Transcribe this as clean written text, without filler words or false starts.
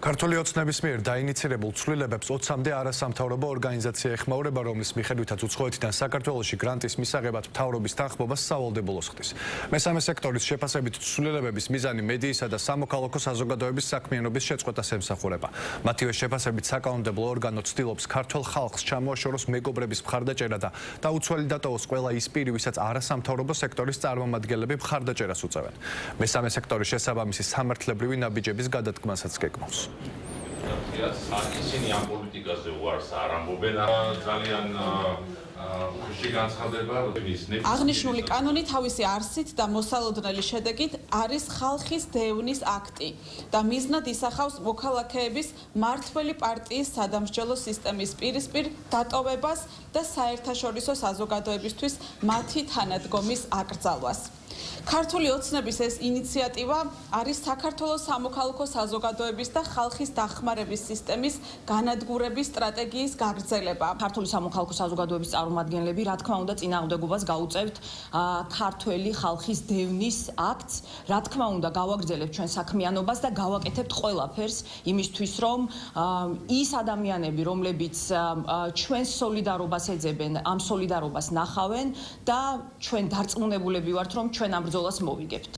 ქართული ოცნების მიერ დაინიცირებულ ცვლილებებს 20-მდე არასამთავრობო ორგანიზაცია ეხმაურება, რომლის მიხედვითაც უცხოეთიდან საქართველოში გრანტის მისაღებად მთავრობის თანხმობას სავალდებულოს ხდის. მესამე სექტორის შეფასებით ცვლილებების მიზანი მედიისა და სამოქალაქო საზოგადოების საქმიანობის შეწყვეტას ემსახურება. მათივე შეფასებით საკანონმდებლო ორგანო ცდილობს ქართველ ხალხს ჩამოაშოროს მეგობრების მხარდაჭერა და დაუცველი დატოვოს ყველა ის პირი, ვისაც არასამთავრობო სექტორის წარმომადგენლები მხარდაჭერას უწევენ. მესამე სექტორის შესაბამისი სამართლებრივი ნაბიჯების გადადგმასაც გეგმავს. ისინი ამ პოლიტიკაზე უარს არ ამბობენ, ძალიან ხშირი განცხადება. აღნიშნული კანონი თავისი არსით და მოსალოდნელი შედეგით არის ხალხის დევნის აქტი და მიზნად ისახავს მოქალაქეების მმართველი პარტიის სადამსჯელო სისტემის პირისპირ დატოვებას და საერთაშორისო საზოგადოებისთვის მათი თანადგომის აკრძალვას. ქართული ოცნების ეს ინიციატივა არის საქართველოს სამოქალაქო საზოგადოების და ხალხის დახმარების სისტემის განადგურების სტრატეგიის გაგრძელება. ქართული სამოქალაქო საზოგადოების წარმომადგენლები, რა თქმა უნდა, წინააღმდეგობას გაუწევთ ქართველი ხალხის დევნის აქტს, რა თქმა უნდა, გავაგრძელებთ ჩვენ საქმიანობას და გავაკეთებთ ყველაფერს იმისთვის, რომ ის ადამიანები, რომლებიც ჩვენს სოლიდარობას ეძებენ, ამ სოლიდარობას ნახავენ და ჩვენ დარწმუნებულები ვართ, რომ ჩვენ ამ ბრძოლას მოვიგებთ.